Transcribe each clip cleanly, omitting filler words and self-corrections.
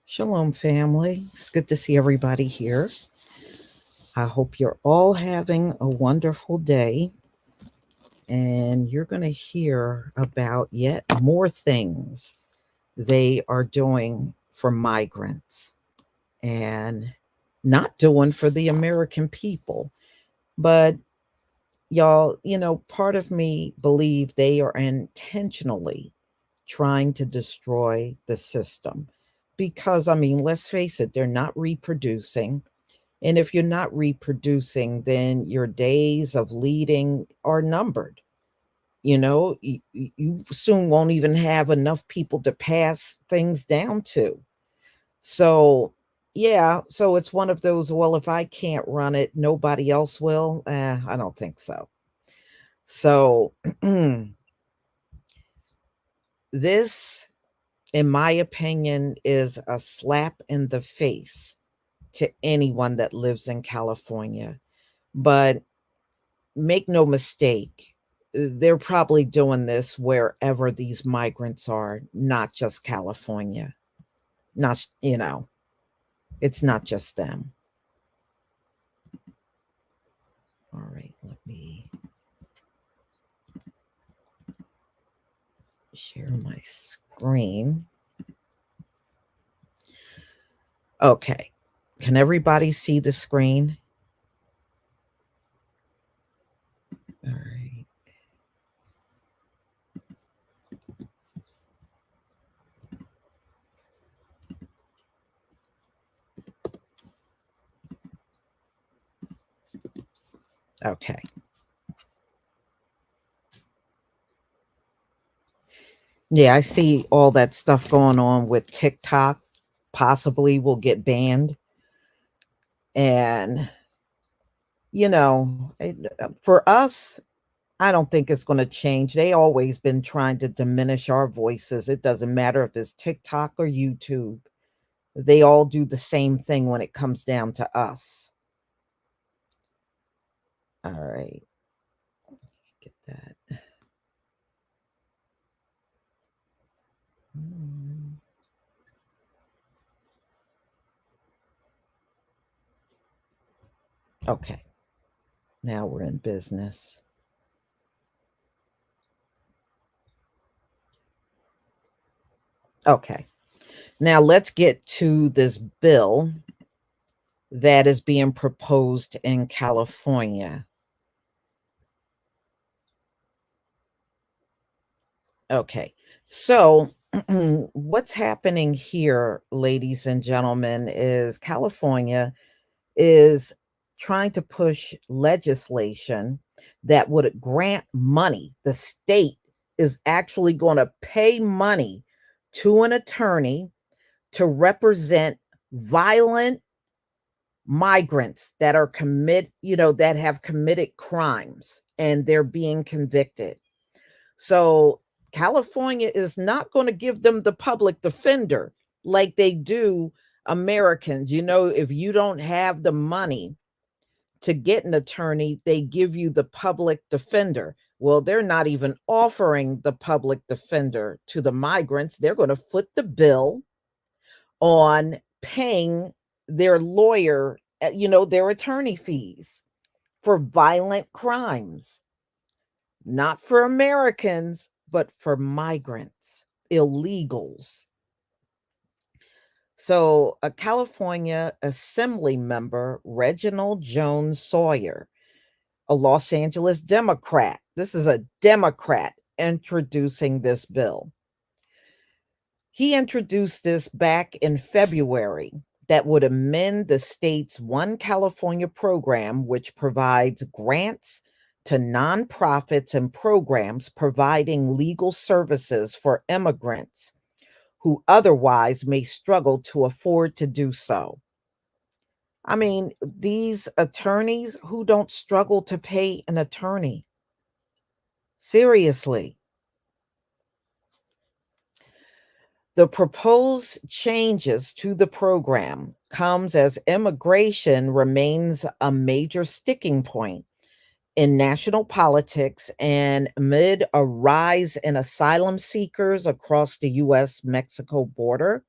Shalom, family. It's good to see everybody here. I hope you're all having a wonderful day. And you're going to hear about yet more things they are doing for migrants and not doing for the American people. But y'all, part of me believe they are intentionally trying to destroy the system because, I mean, let's face it, they're not reproducing. And if you're not reproducing, then your days of leading are numbered. You soon won't even have enough people to pass things down to. So, yeah, so it's one of those, well, if I can't run it, nobody else will. I don't think so. So, this, in my opinion, is a slap in the face to anyone that lives in California. But make no mistake, they're probably doing this wherever these migrants are, not just California. Not, it's not just them. All right, let me share my screen. Okay, can everybody see the screen? All right. Okay. Yeah, I see all that stuff going on with TikTok. Possibly will get banned. And, for us, I don't think it's going to change. They always been trying to diminish our voices. It doesn't matter if it's TikTok or YouTube. They all do the same thing when it comes down to us. All right, get that. Mm, Okay, now we're in business. Okay, now let's get to this bill that is being proposed in California. Okay. So, what's happening here, ladies and gentlemen, is California is trying to push legislation that would grant money. The state is actually going to pay money to an attorney to represent violent migrants that are that have committed crimes and they're being convicted. So California is not going to give them the public defender like they do Americans. If you don't have the money to get an attorney, they give you the public defender. Well, they're not even offering the public defender to the migrants. They're going to foot the bill on paying their lawyer, their attorney fees for violent crimes. Not for Americans, but for migrants, illegals. So, a California Assembly member, Reginald Jones Sawyer, a Los Angeles Democrat, this is a Democrat introducing this bill. He introduced this back in February that would amend the state's One California program, which provides grants to nonprofits and programs providing legal services for immigrants who otherwise may struggle to afford to do so. I mean, these attorneys who don't struggle to pay an attorney. Seriously. The proposed changes to the program comes as immigration remains a major sticking point in national politics and amid a rise in asylum seekers across the US Mexico border.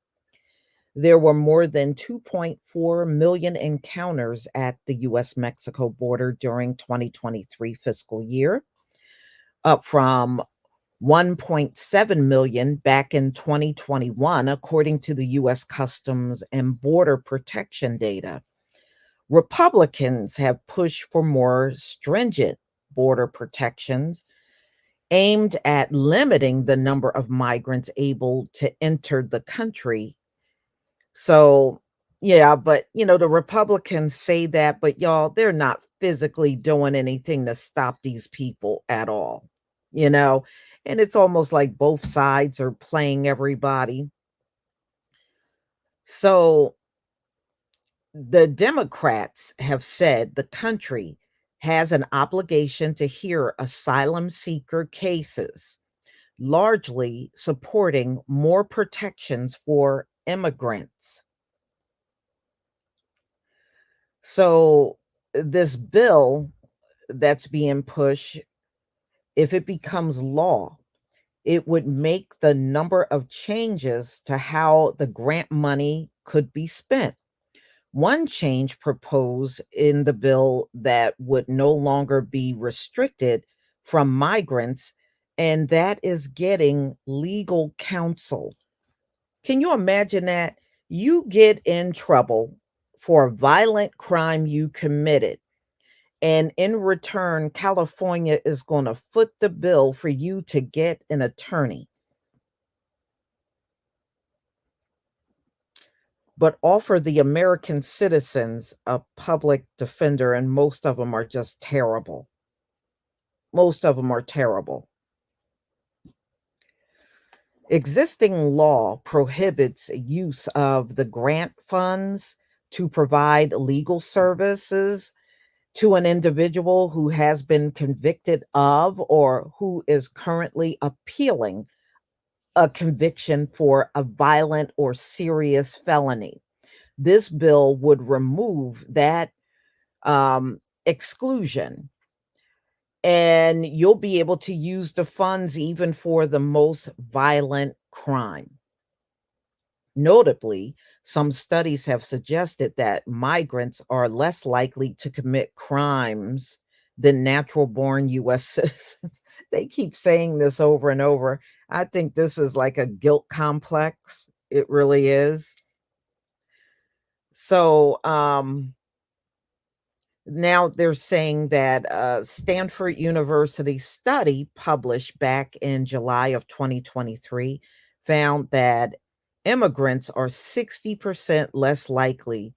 There were more than 2.4 million encounters at the US Mexico border during 2023 fiscal year, up from 1.7 million back in 2021, according to the US Customs and Border Protection data. Republicans have pushed for more stringent border protections aimed at limiting the number of migrants able to enter the country. So, yeah, but the Republicans say that, but y'all, they're not physically doing anything to stop these people at all, you know? And it's almost like both sides are playing everybody. So, the Democrats have said the country has an obligation to hear asylum seeker cases, largely supporting more protections for immigrants. So, this bill that's being pushed, if it becomes law, it would make the number of changes to how the grant money could be spent. One change proposed in the bill that would no longer be restricted from migrants, and that is getting legal counsel. Can you imagine that? You get in trouble for a violent crime you committed, and in return, California is going to foot the bill for you to get an attorney, but offer the American citizens a public defender, and most of them are just terrible. Most of them are terrible. Existing law prohibits use of the grant funds to provide legal services to an individual who has been convicted of or who is currently appealing a conviction for a violent or serious felony. This bill would remove that exclusion, and you'll be able to use the funds even for the most violent crime. Notably, some studies have suggested that migrants are less likely to commit crimes than natural born US citizens. They keep saying this over and over. I think this is like a guilt complex. It really is. So, now they're saying that a Stanford University study published back in July of 2023 found that immigrants are 60% less likely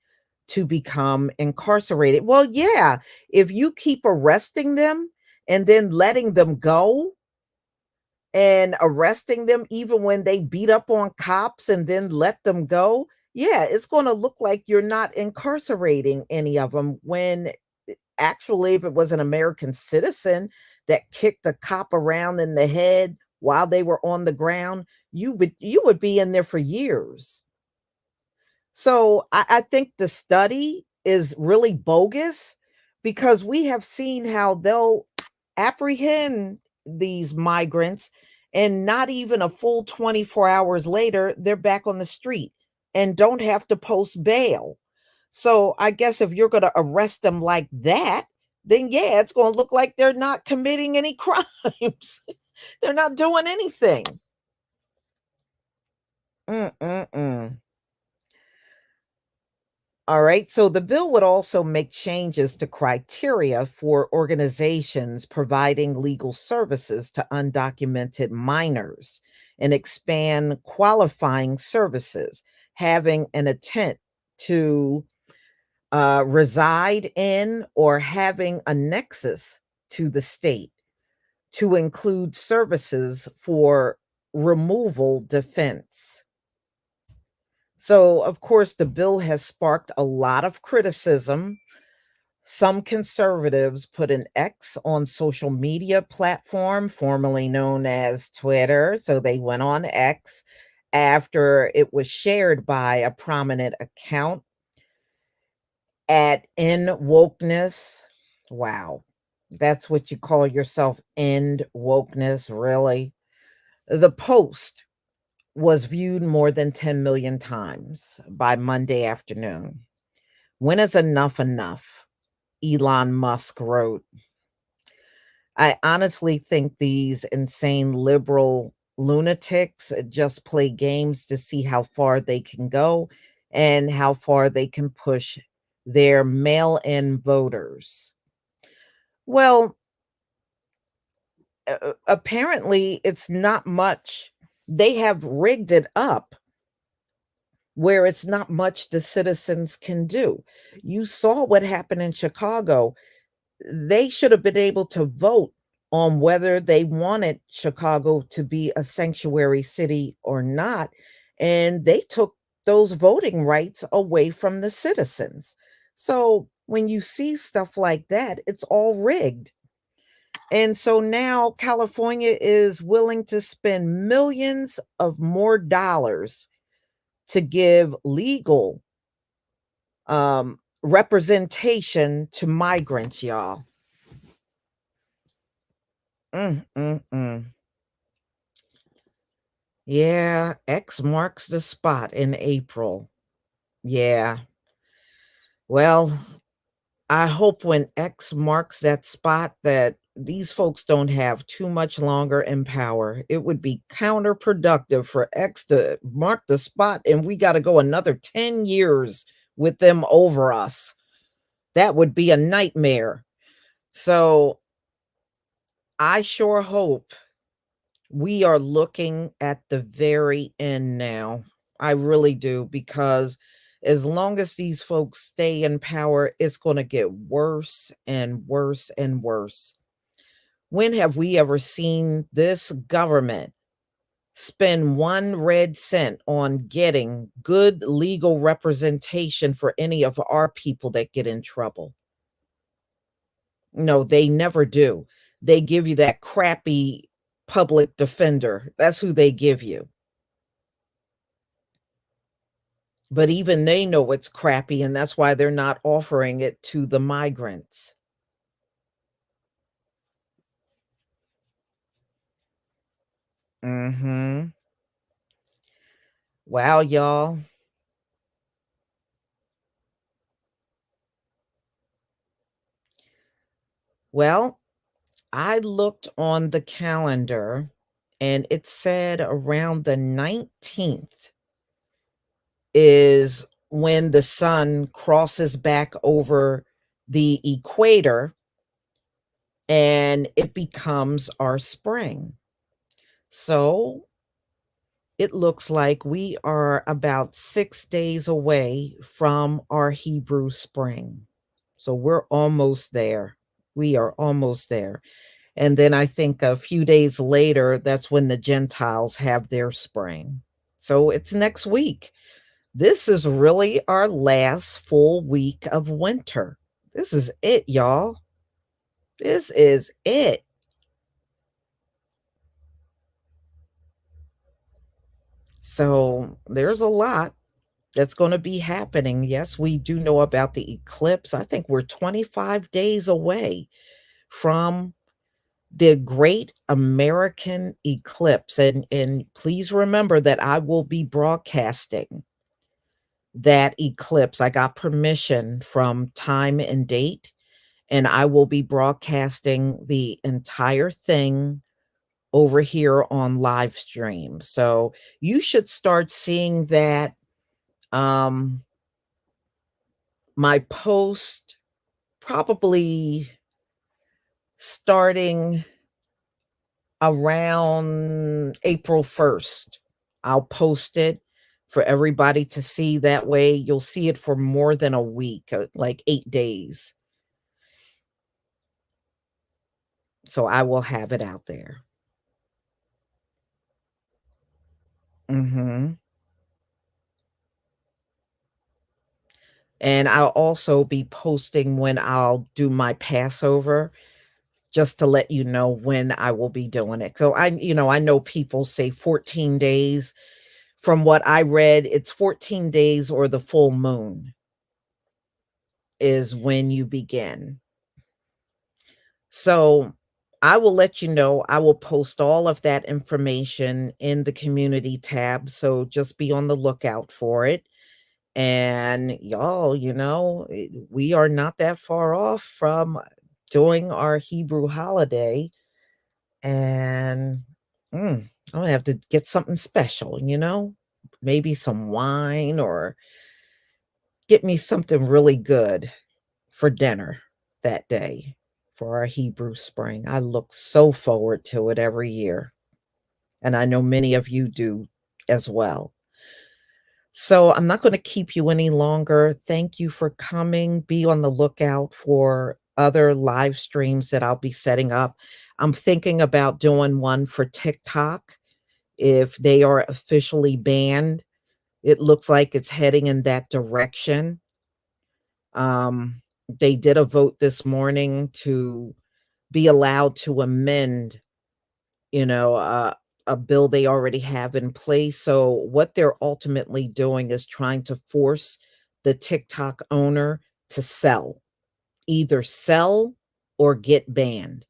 to become incarcerated. Well, yeah, if you keep arresting them and then letting them go and arresting them even when they beat up on cops and then let them go, yeah, it's going to look like you're not incarcerating any of them when actually, if it was an American citizen that kicked a cop around in the head while they were on the ground, you would be in there for years. So I think the study is really bogus because we have seen how they'll apprehend these migrants and not even a full 24 hours later, they're back on the street and don't have to post bail. So I guess if you're going to arrest them like that, then yeah, it's going to look like they're not committing any crimes. They're not doing anything. Mm-mm-mm. All right. So the bill would also make changes to criteria for organizations providing legal services to undocumented minors and expand qualifying services, having an intent to reside in or having a nexus to the state to include services for removal defense. So, of course, the bill has sparked a lot of criticism. Some conservatives put an X on social media platform, formerly known as Twitter. So they went on X after it was shared by a prominent account at End Wokeness. Wow. That's what you call yourself, End Wokeness, really? The post was viewed more than 10 million times by Monday afternoon. When is enough enough? Elon Musk wrote. I honestly think these insane liberal lunatics just play games to see how far they can go and how far they can push their mail in voters. Well, apparently, it's not much. They have rigged it up where it's not much the citizens can do. You saw what happened in Chicago. They should have been able to vote on whether they wanted Chicago to be a sanctuary city or not. And they took those voting rights away from the citizens. So when you see stuff like that, it's all rigged. And so now California is willing to spend millions of more dollars to give legal representation to migrants, y'all. Mm, mm, mm. Yeah, X marks the spot in April. Yeah. Well, I hope when X marks that spot that these folks don't have too much longer in power. It would be counterproductive for X to mark the spot and we got to go another 10 years with them over us. That would be a nightmare. So I sure hope we are looking at the very end now. I really do, because as long as these folks stay in power, it's going to get worse and worse and worse. When have we ever seen this government spend 1 red cent on getting good legal representation for any of our people that get in trouble. No, they never do. They give you that crappy public defender. That's who they give you. But even they know it's crappy, and that's why they're not offering it to the migrants. Mhm. Wow, y'all. Well, I looked on the calendar and it said around the 19th is when the sun crosses back over the equator and it becomes our spring. So it looks like we are about 6 days away from our Hebrew spring. So we're almost there. We are almost there. And then I think a few days later, that's when the Gentiles have their spring. So it's next week. This is really our last full week of winter. This is it, y'all. This is it. So there's a lot that's going to be happening. Yes, we do know about the eclipse. I think we're 25 days away from the great American eclipse. And please remember that I will be broadcasting that eclipse. I got permission from Time and Date, and I will be broadcasting the entire thing over here on live stream. So you should start seeing that my post probably starting around April 1st. I'll post it for everybody to see. That way you'll see it for more than a week, like 8 days. So I will have it out there. Mhm. And I'll also be posting when I'll do my Passover, just to let you know when I will be doing it. So I know people say 14 days. From what I read, it's 14 days or the full moon is when you begin. So I will let you know. I will post all of that information in the community tab. So just be on the lookout for it. And y'all, we are not that far off from doing our Hebrew holiday. And I'm gonna have to get something special, maybe some wine or get me something really good for dinner that day for our Hebrew spring. I look so forward to it every year. And I know many of you do as well. So I'm not going to keep you any longer. Thank you for coming. Be on the lookout for other live streams that I'll be setting up. I'm thinking about doing one for TikTok if they are officially banned. It looks like it's heading in that direction. They did a vote this morning to be allowed to amend, you know, uh, a bill they already have in place. So what they're ultimately doing is trying to force the TikTok owner to either sell or get banned.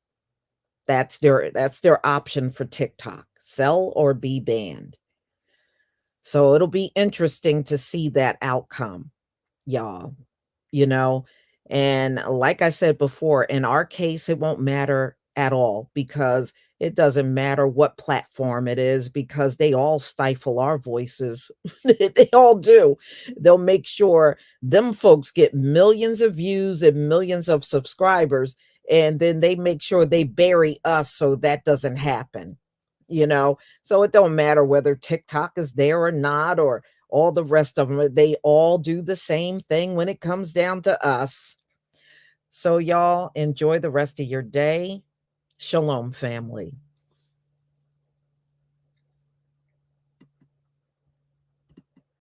That's their option for TikTok. Sell or be banned. So it'll be interesting to see that outcome, y'all. you know? And like I said before, in our case, it won't matter at all because it doesn't matter what platform it is because they all stifle our voices. They all do. They'll make sure them folks get millions of views and millions of subscribers, and then they make sure they bury us so that doesn't happen. So it don't matter whether TikTok is there or not, or all the rest of them, they all do the same thing when it comes down to us. So, y'all enjoy the rest of your day. Shalom, family.